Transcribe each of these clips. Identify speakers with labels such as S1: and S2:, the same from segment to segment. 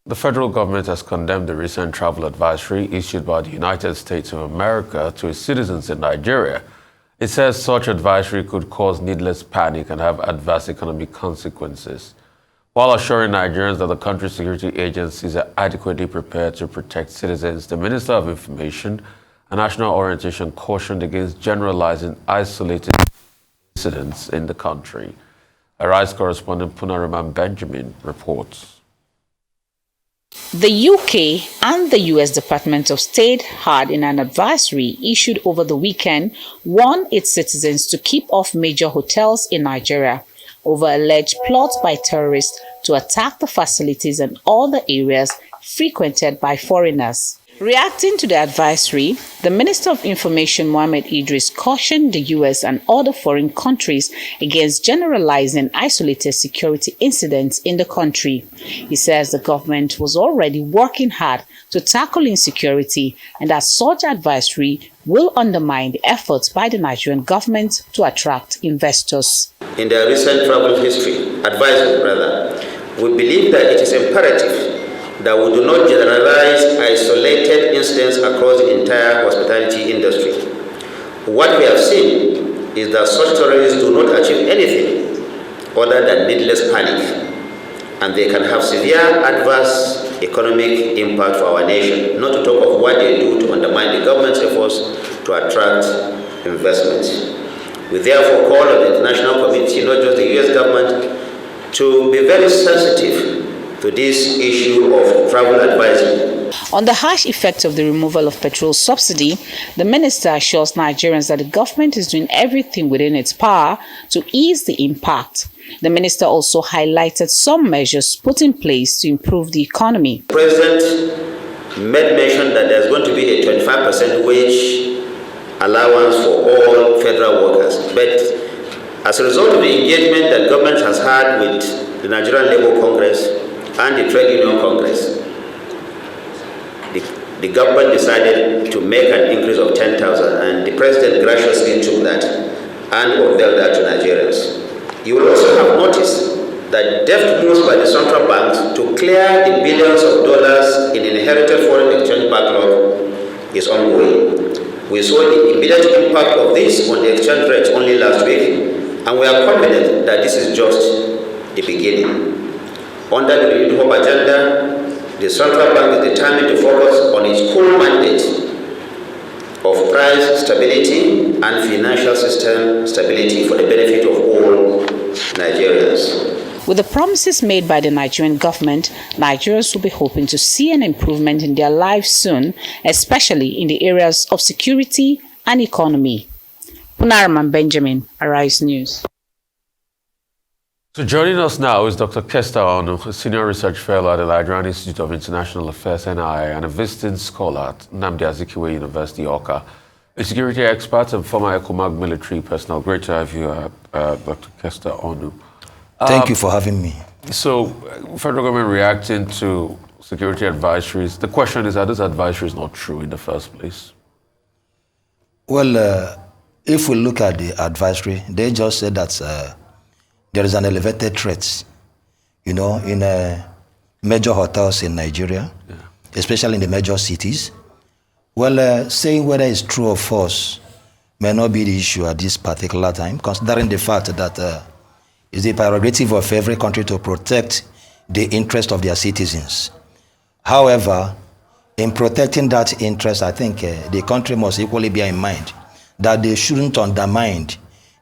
S1: The federal government has condemned the recent travel advisory issued by the United States of America to its citizens in Nigeria. It says such advisory could cause needless panic and have adverse economic consequences. While assuring Nigerians that the country's security agencies are adequately prepared to protect citizens, the Minister of Information and National Orientation cautioned against generalizing isolated incidents in the country. Arise correspondent Punaraman Benjamin reports.
S2: The UK and the US Department of State had, in an advisory issued over the weekend, warned its citizens to keep off major hotels in Nigeria over alleged plots by terrorists to attack the facilities and all the areas frequented by foreigners. Reacting to the advisory, the Minister of Information Mohammed Idris cautioned the US and other foreign countries against generalizing isolated security incidents in the country. He says the government was already working hard to tackle insecurity and that such advisory will undermine the efforts by the Nigerian government to attract investors.
S3: In their recent travel history, we believe that it is imperative that we do not generalize isolated incidents across the entire hospitality industry. What we have seen is that such terrorists do not achieve anything other than needless panic, and they can have severe adverse economic impact for our nation, not to talk of what they do to undermine the government's efforts to attract investments. We therefore call on the international community, not just the US government, to be very sensitive to this issue of travel advisory.
S2: On the harsh effect of the removal of petrol subsidy, the minister assures Nigerians that the government is doing everything within its power to ease the impact. The minister also highlighted some measures put in place to improve the economy.
S3: The President made mention that there's going to be a 25% wage allowance for all federal workers. But as a result of the engagement that government has had with the Nigerian Labour Congress and the Trade Union Congress, the government decided to make an increase of 10,000, and the President graciously took that and unveiled that to Nigerians. You will also have noticed that deft moves by the central banks to clear the billions of dollars in inherited foreign exchange backlog is ongoing. We saw the immediate impact of this on the exchange rates only last week, and we are confident that this is just the beginning. Under the renewed hope agenda, the central bank is determined to focus on its core mandate of price stability and financial system stability for the benefit of all Nigerians.
S2: With the promises made by the Nigerian government, Nigerians will be hoping to see an improvement in their lives soon, especially in the areas of security and economy. Punaraman Benjamin, Arise News.
S1: So joining us now is Dr. Kester, Onor, a senior research fellow at the Nigerian Institute of International Affairs, NIA, and a visiting scholar at Nnamdi Azikiwe University, Awka, a security expert and former ECOMAG military personnel. Great to have you, Dr. Kester, Onor.
S4: Thank you for having me.
S1: So, federal government reacting to security advisories. The question is, are those advisories not true in the first place?
S4: Well, if we look at the advisory, they just said that there is an elevated threat, in major hotels in Nigeria, especially in the major cities. Well, saying whether it's true or false may not be the issue at this particular time, considering the fact that it's the prerogative of every country to protect the interest of their citizens. However, in protecting that interest, I think the country must equally bear in mind that they shouldn't undermine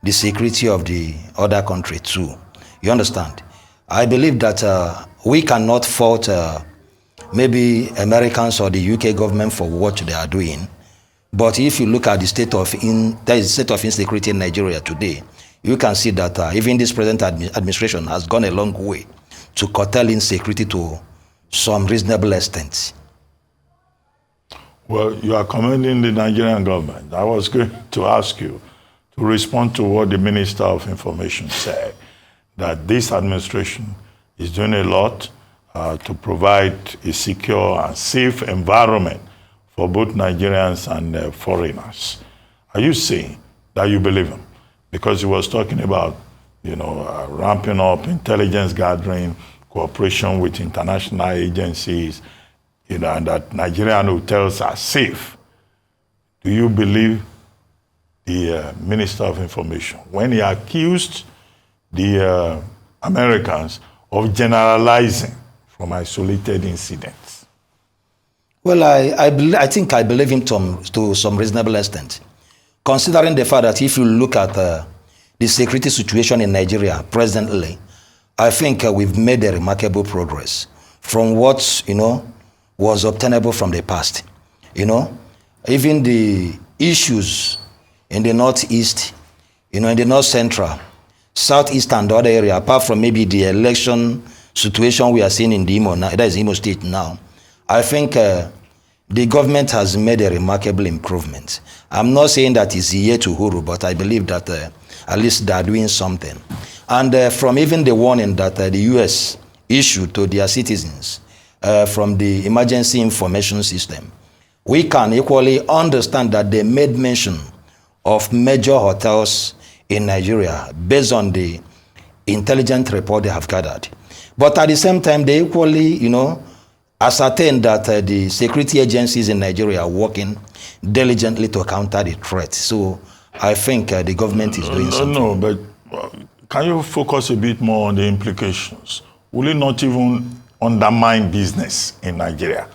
S4: the security of the other country too. You understand? I believe that we cannot fault maybe Americans or the UK government for what they are doing. But if you look at the state of insecurity in Nigeria today, you can see that even this present administration has gone a long way to curtail insecurity to some reasonable extent.
S5: Well, you are commending the Nigerian government. I was going to ask you to respond to what the Minister of Information said, that this administration is doing a lot to provide a secure and safe environment for both Nigerians and foreigners. Are you saying that you believe him? Because he was talking about, ramping up intelligence gathering, cooperation with international agencies, and that Nigerian hotels are safe. Do you believe the Minister of Information when he accused the Americans of generalizing from isolated incidents?
S4: Well, I think I believe him to some reasonable extent, considering the fact that if you look at the security situation in Nigeria presently, I think we've made a remarkable progress from what, was obtainable from the past. Even the issues in the Northeast, in the North Central, Southeast and other area, apart from maybe the election situation we are seeing in the Imo, that is Imo State now, I think the government has made a remarkable improvement. I'm not saying that it's yet to huru, but I believe that at least they are doing something. And from even the warning that the U.S. issued to their citizens from the emergency information system, we can equally understand that they made mention of major hotels in Nigeria based on the intelligent report they have gathered. But at the same time, they equally, ascertain that the security agencies in Nigeria are working diligently to counter the threat. So I think the government is doing something.
S5: No, but can you focus a bit more on the implications? Will it not even undermine business in Nigeria?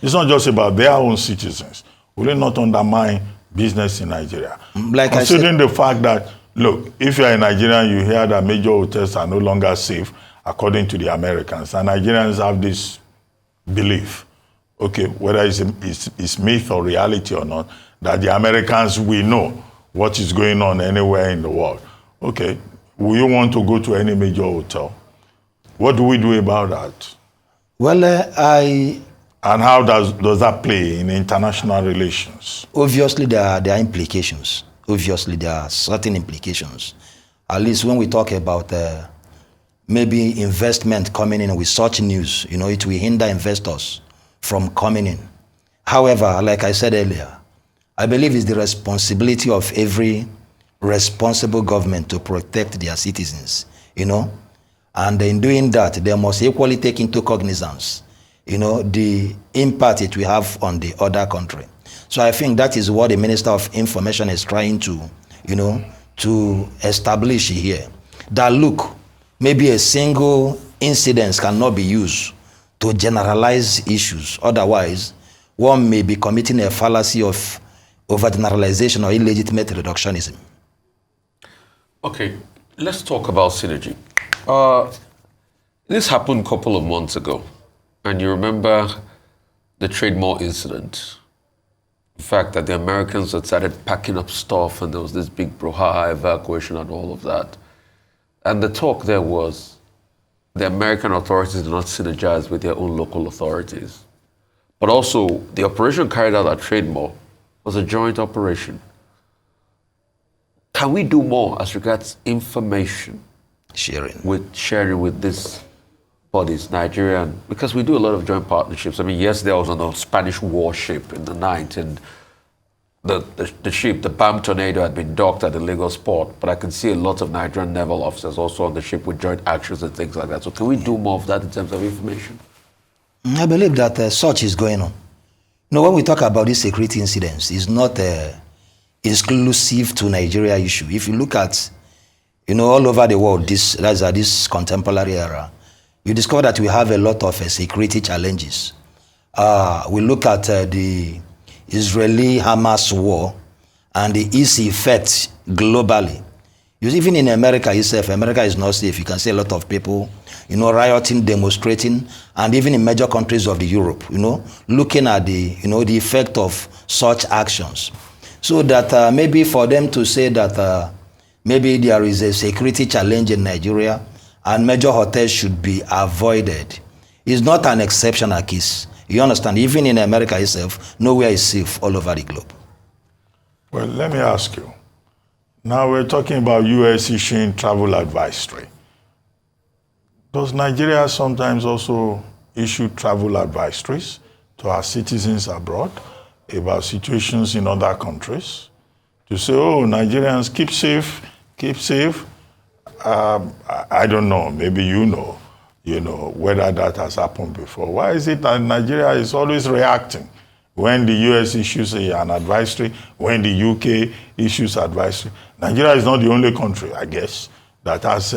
S5: It's not just about their own citizens. Will it not undermine business in Nigeria? Considering the fact that, look, if you're a Nigerian, you hear that major hotels are no longer safe, according to the Americans. And Nigerians have this belief, okay, whether it's myth or reality or not, that the Americans will know what is going on anywhere in the world. Okay, will you want to go to any major hotel? What do we do about that?
S4: Well,
S5: And how does that play in international relations?
S4: Obviously, there are implications. Obviously, there are certain implications. At least when we talk about maybe investment coming in with such news, it will hinder investors from coming in. However, like I said earlier, I believe it's the responsibility of every responsible government to protect their citizens, And in doing that, they must equally take into cognizance, the impact it will have on the other country. So I think that is what the Minister of Information is trying to, to establish here. That look, maybe a single incident cannot be used to generalize issues. Otherwise, one may be committing a fallacy of over-generalization or illegitimate reductionism.
S1: Okay, let's talk about synergy. This happened a couple of months ago, and you remember the trade mall incident. The fact that the Americans had started packing up stuff, and there was this big brouhaha evacuation and all of that. And the talk there was the American authorities did not synergize with their own local authorities. But also, the operation carried out at Trade Mall was a joint operation. Can we do more as regards information? Sharing with these bodies, Nigerian, because we do a lot of joint partnerships. I mean, yes, there was on a Spanish warship in the night, and the ship, the BAM Tornado, had been docked at the Lagos port, but I can see a lot of Nigerian naval officers also on the ship with joint actions and things like that. So can we do more of that in terms of information?
S4: I believe that such is going on. When we talk about these security incidents, it's not exclusive to Nigeria issue. If you look at, all over the world, this contemporary era, you discover that we have a lot of security challenges. We look at the Israeli-Hamas war and its effect globally. Even in America itself, America is not safe. You can see a lot of people, rioting, demonstrating, and even in major countries of the Europe, looking at the effect of such actions. So that maybe for them to say that maybe there is a security challenge in Nigeria and major hotels should be avoided is not an exceptional case. You understand? Even in America itself, nowhere is safe all over the globe.
S5: Well, let me ask you. Now we're talking about U.S. issuing travel advisory. Does Nigeria sometimes also issue travel advisories to our citizens abroad about situations in other countries? To say, oh, Nigerians, keep safe, keep safe. I don't know, maybe whether that has happened before. Why is it that Nigeria is always reacting when the US issues an advisory, when the UK issues advisory? Nigeria is not the only country, I guess, that has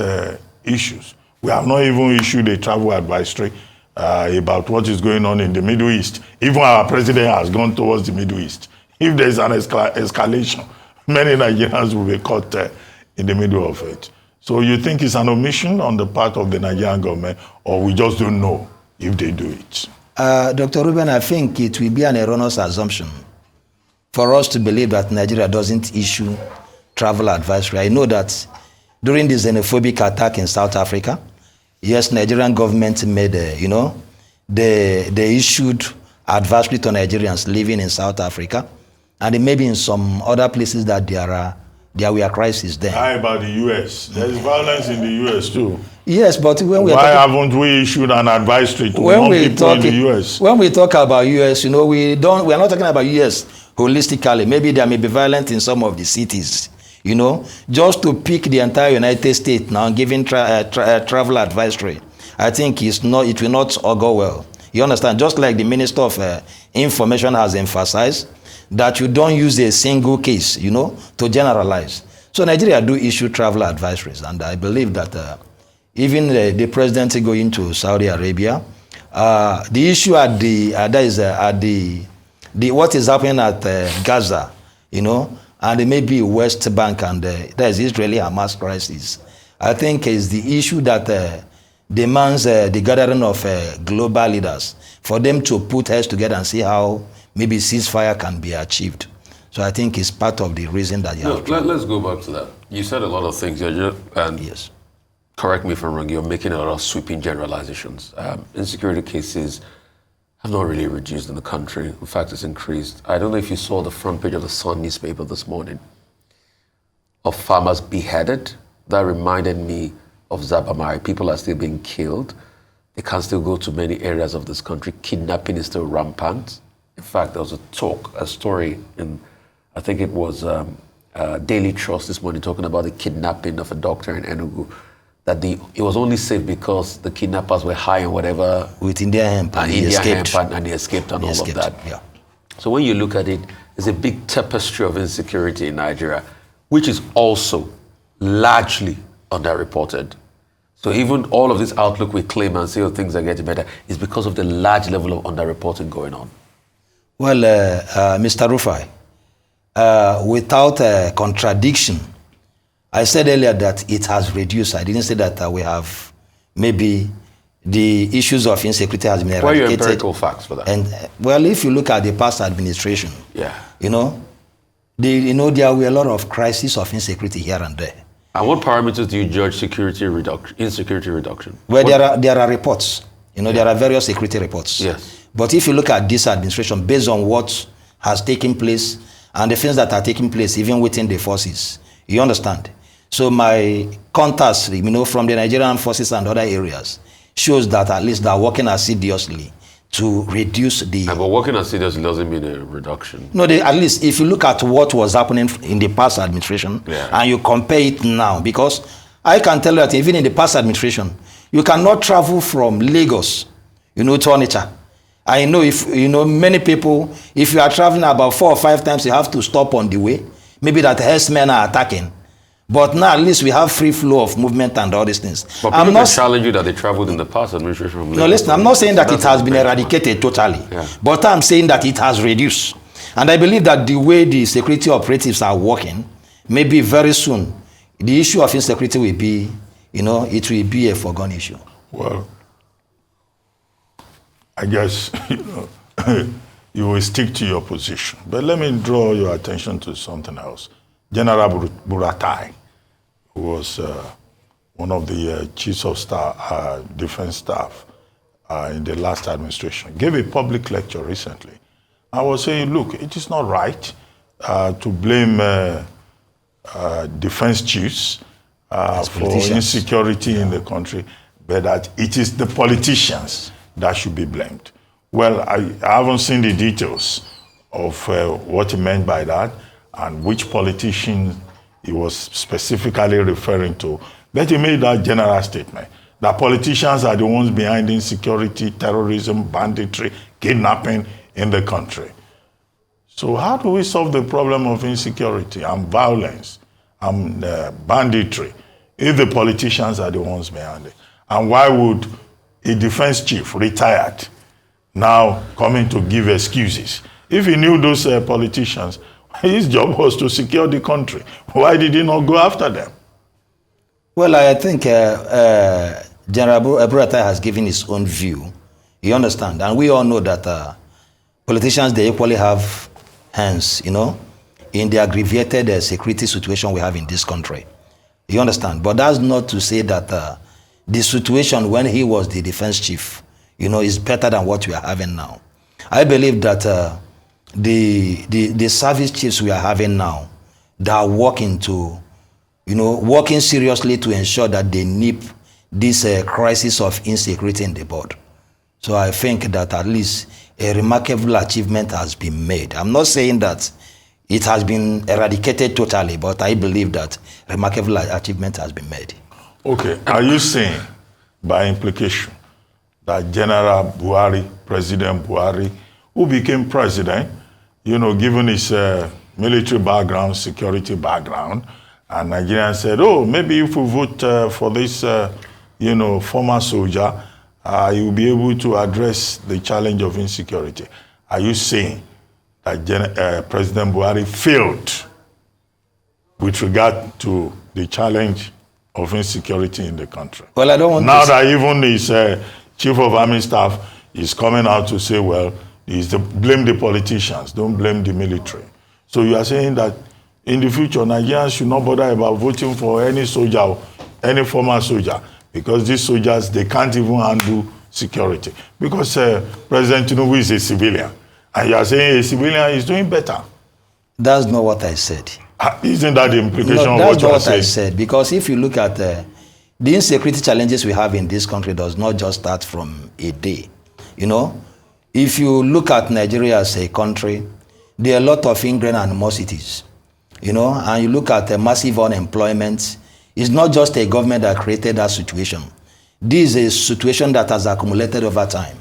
S5: issues. We have not even issued a travel advisory about what is going on in the Middle East. Even our president has gone towards the Middle East. If there's an escalation, many Nigerians will be caught in the middle of it. So you think it's an omission on the part of the Nigerian government, or we just don't know if they do it?
S4: Dr. Ruben, I think it will be an erroneous assumption for us to believe that Nigeria doesn't issue travel advisory. I know that during the xenophobic attack in South Africa, yes, Nigerian government made, they issued advisory to Nigerians living in South Africa, and maybe in some other places that there were crises there.
S5: How about the U.S.? There's violence in the U.S. too.
S4: Yes, but when we
S5: why haven't we issued an advisory to more people in the U.S.?
S4: When we talk about U.S., we are not talking about U.S. holistically. Maybe there may be violence in some of the cities. Just to pick the entire United States now, giving travel advisory, I think it will not go well. You understand? Just like the Minister of Information has emphasized, that you don't use a single case, to generalize. So Nigeria do issue travel advisories, and I believe that even the president going to Saudi Arabia, the issue at what is happening at Gaza, and maybe West Bank, and there is Israeli-Hamas crisis. I think is the issue that demands the gathering of global leaders for them to put heads together and see how maybe ceasefire can be achieved. So I think it's part of the reason that you have to...
S1: Let's go back to that. You said a lot of things, and
S4: yes,
S1: correct me if I'm wrong, you're making a lot of sweeping generalizations. Insecurity cases have not really reduced in the country. In fact, it's increased. I don't know if you saw the front page of the Sun newspaper this morning of farmers beheaded. That reminded me of Zabamari. People are still being killed. They can't still go to many areas of this country. Kidnapping is still rampant. In fact, there was a story in, I think it was Daily Trust this morning, talking about the kidnapping of a doctor in Enugu. That it was only safe because the kidnappers were high and whatever.
S4: With Indian hemp, and he escaped.
S1: And he escaped and all of that.
S4: Yeah.
S1: So when you look at it, there's a big tapestry of insecurity in Nigeria, which is also largely underreported. So even all of this outlook we claim and say, things are getting better, is because of the large level of underreporting going on.
S4: Well, Mr. Rufai, without contradiction, I said earlier that it has reduced. I didn't say that we have maybe the issues of insecurity has been eradicated.
S1: What are your empirical facts for that?
S4: And well, if you look at the past administration,
S1: yeah,
S4: there were a lot of crises of insecurity here and there.
S1: And what parameters do you judge insecurity reduction?
S4: Well, there are reports. There are various security reports.
S1: Yes.
S4: But if you look at this administration, based on what has taken place and the things that are taking place even within the forces, you understand? So my contacts, from the Nigerian forces and other areas, shows that at least they are working assiduously to reduce the...
S1: But working assiduously doesn't mean a reduction.
S4: No, at least if you look at what was happening in the past administration, and you compare it now, because I can tell you that even in the past administration, you cannot travel from Lagos, to Onitsha. I know many people, if you are traveling about 4 or 5 times, you have to stop on the way. Maybe that herdsmen are attacking. But now at least we have free flow of movement and all these things.
S1: But people can challenge you that they traveled in the past administration from Lagos.
S4: No, listen, I'm not saying that it has been eradicated totally.
S1: Yeah.
S4: But I'm saying that it has reduced. And I believe that the way the security operatives are working, maybe very soon, the issue of insecurity will be, it will be a foregone issue.
S5: Well, I guess, you will stick to your position. But let me draw your attention to something else. General Buratai, who was one of the chiefs of defense staff in the last administration, gave a public lecture recently. I was saying, look, it is not right to blame defense chiefs for insecurity in the country, but that it is the politicians that should be blamed. Well, I haven't seen the details of what he meant by that and which politician he was specifically referring to, but he made that general statement that politicians are the ones behind insecurity, terrorism, banditry, kidnapping in the country. So how do we solve the problem of insecurity and violence and banditry if the politicians are the ones behind it? And why would a defense chief, retired, now coming to give excuses? If he knew those politicians, his job was to secure the country. Why did he not go after them?
S4: Well, I think General Burata has given his own view. You understand? And we all know that politicians, they equally have hands, you know, in the aggravated security situation we have in this country. You understand? But that's not to say that the situation when he was the defense chief, you know, is better than what we are having now. I believe that the service chiefs we are having now, they are working seriously to ensure that they nip this crisis of insecurity in the board. So I think that at least a remarkable achievement has been made. I'm not saying that it has been eradicated totally, but I believe that remarkable achievement has been made.
S5: Okay, are you saying, by implication, that General Buhari, President Buhari, who became president, you know, given his military background, security background, and Nigerians said, oh, maybe if we vote for this, you know, former soldier, he will be able to address the challenge of insecurity. Are you saying that President Buhari failed with regard to the challenge of insecurity in the country?
S4: Well, I don't want
S5: now that even his chief of army staff is coming out to say, well, blame the politicians, don't blame the military. So you are saying that in the future, Nigerians should not bother about voting for any soldier, any former soldier, because these soldiers, they can't even handle security. Because President Tinubu is a civilian, and you are saying a civilian is doing better.
S4: That's not what I said.
S5: Isn't that the implication of what you are saying?
S4: That's not what I said, because if you look at the insecurity challenges we have in this country does not just start from a day. You know, if you look at Nigeria as a country, there are a lot of ingrained animosities, you know, and you look at massive unemployment. It's not just a government that created that situation. This is a situation that has accumulated over time.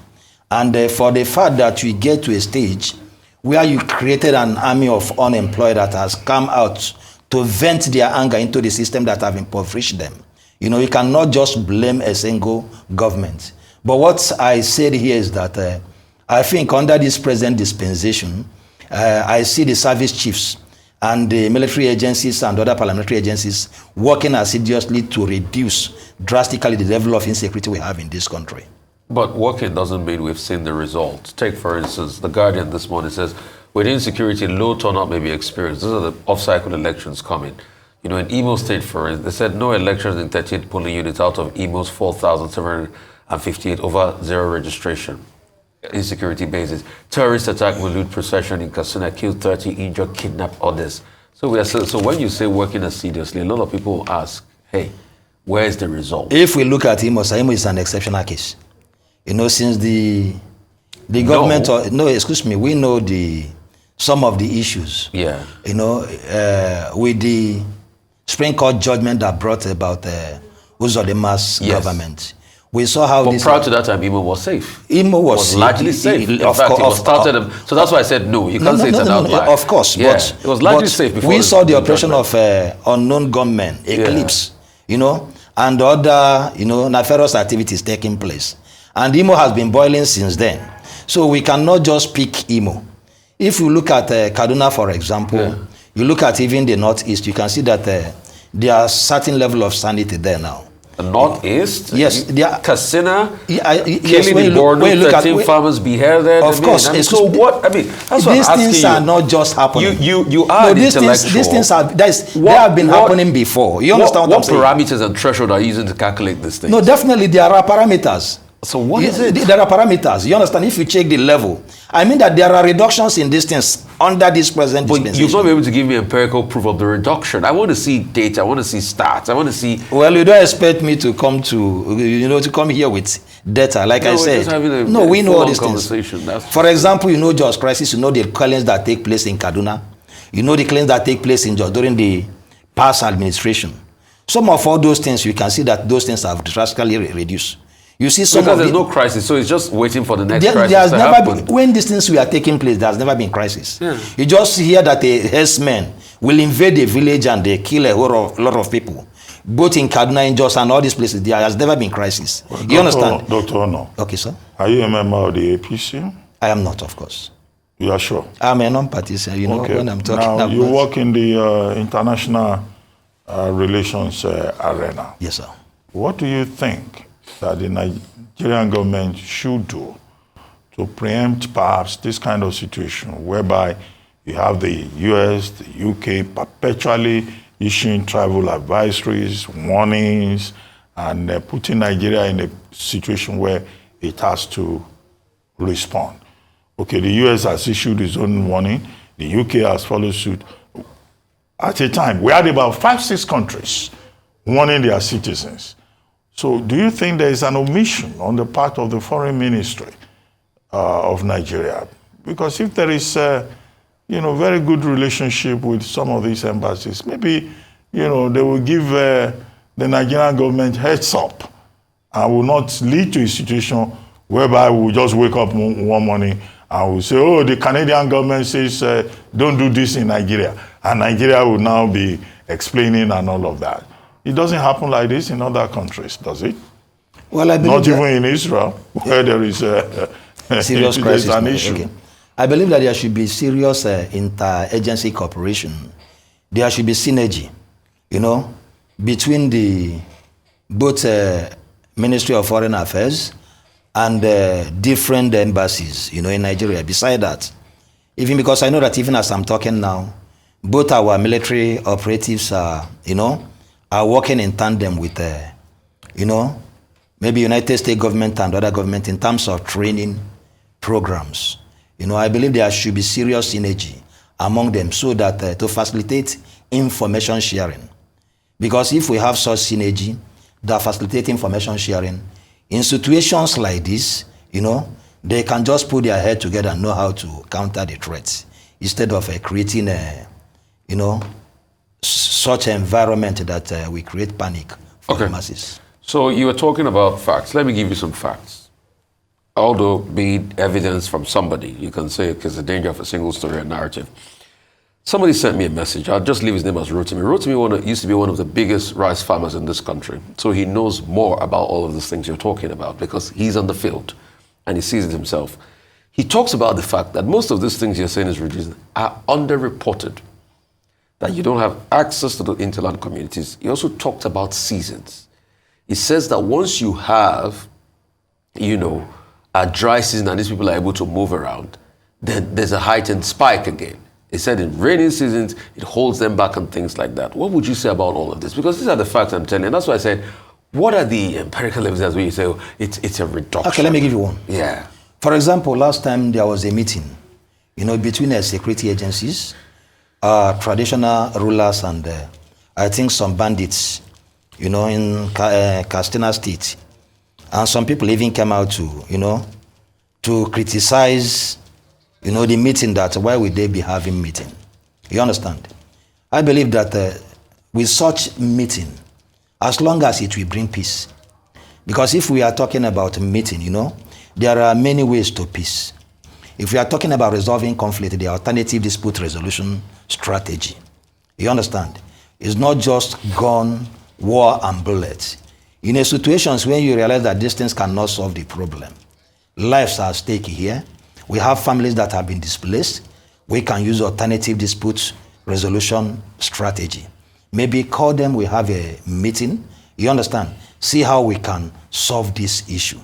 S4: And for the fact that we get to a stage where you created an army of unemployed that has come out to vent their anger into the system that have impoverished them, you know, you cannot just blame a single government. But what I said here is that I think under this present dispensation, I see the service chiefs and the military agencies and other parliamentary agencies working assiduously to reduce drastically the level of insecurity we have in this country.
S1: But working doesn't mean we've seen the results. Take, for instance, The Guardian this morning says, with insecurity, low turnout may be experienced. These are the off-cycle elections coming. You know, in Imo State, for instance, they said no elections in 38 polling units out of Imo's 4,758 over zero registration. Insecurity basis. Terrorist attack Maulud procession in Katsina killed 30, injured, kidnapped others. So when you say working assiduously, a lot of people ask, hey, where is the result?
S4: If we look at Imo is an exceptional case. You know, since the government, we know some of the issues.
S1: Yeah.
S4: You know, with the Supreme Court judgment that brought about Uzodinma's government. We saw how
S1: but prior to that time, Imo was safe.
S4: Imo was
S1: largely safe. In fact, it was started. So that's why I said no. You can't say it's an outlier.
S4: Of course,
S1: yeah,
S4: but
S1: it was largely safe before.
S4: We saw the operation of unknown gunmen, Eclipse, you know, and other, you know, nefarious activities taking place. And Imo has been boiling since then. So we cannot just pick Imo. If you look at Kaduna, for example, you look at even the Northeast, you can see that there are certain level of sanity there now.
S1: The Northeast?
S4: Yes.
S1: Katsina?
S4: Yes,
S1: killing the board, 13 farmers beheaded.
S4: Of course.
S1: So what? I mean, that's what I'm asking you.
S4: These things are not just happening.
S1: You are
S4: these
S1: intellectual.
S4: These things they have been happening before. You understand what I'm saying?
S1: What parameters and threshold are you using to calculate this thing?
S4: No, definitely there are parameters.
S1: So what is it?
S4: There are parameters. You understand? If you check the level, I mean that there are reductions in these things under this present dispensation.
S1: You've not been able to give me empirical proof of the reduction. I want to see data. I want to see stats. I want to see.
S4: Well, you don't expect me to come to come here with data. Like I said, we know all these things. For example, you know just crisis. You know the killings that take place in Kaduna. You know the killings that take place in just during the past administration. Some of all those things, you can see that those things have drastically reduced. You see some
S1: because there's no crisis, so it's just waiting for the next crisis
S4: there's
S1: to
S4: never
S1: happen.
S4: been, when these things were taking place, there's never been crisis.
S1: Yeah.
S4: You just hear that a herdsmen will invade a village and they kill a lot of people. Both in Kaduna, in Jos, and all these places, there has never been crisis.
S5: Well,
S4: You understand?
S5: Dr. Onor,
S4: Okay, sir.
S5: are you a member of the APC?
S4: I am not, of course.
S5: You are sure?
S4: I'm a non-partisan, you know, when I'm talking
S5: now,
S4: about...
S5: you work in the international relations arena.
S4: Yes, sir.
S5: What do you think that the Nigerian government should do to preempt perhaps this kind of situation whereby you have the US, the UK perpetually issuing travel advisories, warnings, and putting Nigeria in a situation where it has to respond? Okay, the US has issued its own warning. The UK has followed suit. At a time, we had about 5-6 countries warning their citizens. So do you think there is an omission on the part of the foreign ministry of Nigeria? Because if there is very good relationship with some of these embassies, maybe they will give the Nigerian government heads up and will not lead to a situation whereby we will just wake up one morning and we'll say, oh, the Canadian government says don't do this in Nigeria. And Nigeria will now be explaining and all of that. It doesn't happen like this in other countries, does it?
S4: Well, I believe
S5: not even in Israel, where there is a
S4: serious crisis.
S5: an issue.
S4: Okay. I believe that there should be serious inter-agency cooperation. There should be synergy, between the both Ministry of Foreign Affairs and different embassies, in Nigeria. Beside that, even because I know that even as I'm talking now, both our military operatives are working in tandem with, maybe United States government and other government in terms of training programs. I believe there should be serious synergy among them so that to facilitate information sharing. Because if we have such synergy that facilitate information sharing, in situations like this, they can just put their head together and know how to counter the threats instead of creating such an environment that we create panic for the masses.
S1: So you were talking about facts. Let me give you some facts. Although be evidence from somebody, you can say it's the danger of a single story or narrative. Somebody sent me a message. I'll just leave his name as Rotimi. Rotimi used to be one of the biggest rice farmers in this country. So he knows more about all of these things you're talking about because he's on the field and he sees it himself. He talks about the fact that most of these things you're saying is reduced are underreported, that you don't have access to the interland communities. He also talked about seasons. He says that once you have, a dry season and these people are able to move around, then there's a heightened spike again. He said in rainy seasons, it holds them back and things like that. What would you say about all of this? Because these are the facts I'm telling you. That's why I said, what are the empirical evidence where you say, it's a reduction?
S4: Okay, let me give you one.
S1: Yeah.
S4: For example, last time there was a meeting, between security agencies, traditional rulers and I think some bandits, in Kester State. And some people even came out to criticize, the meeting, that why would they be having meeting? You understand? I believe that with such meeting, as long as it will bring peace, because if we are talking about meeting, there are many ways to peace. If we are talking about resolving conflict, the alternative dispute resolution strategy, you understand? It's not just gun, war, and bullets. In a situations when you realize that these things cannot solve the problem, lives are at stake here. We have families that have been displaced. We can use alternative dispute resolution strategy. Maybe call them, we have a meeting, you understand? See how we can solve this issue.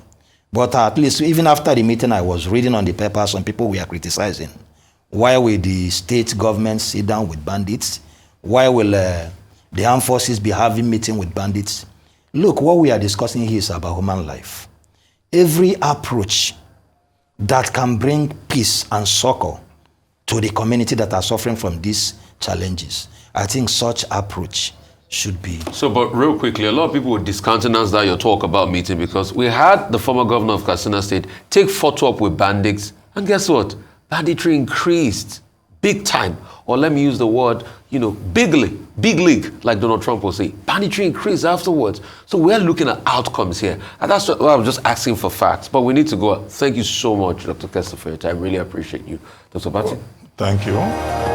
S4: But at least even after the meeting, I was reading on the paper, some people were criticizing. Why will the state government sit down with bandits? Why will the armed forces be having meeting with bandits? Look, what we are discussing here is about human life. Every approach that can bring peace and succor to the community that are suffering from these challenges, I think such approach should be.
S1: So, but real quickly, a lot of people would discountenance that your talk about meeting because we had the former governor of Kester State take photo up with bandits, and guess what? Banditry increased big time, or let me use the word, bigly. big league, like Donald Trump will say, banditry increase afterwards. So we're looking at outcomes here. And that's what I'm just asking for facts. But we need to go. Thank you so much, Dr. Kester, for your time. Really appreciate you. Dr. Bati.
S5: Thank you.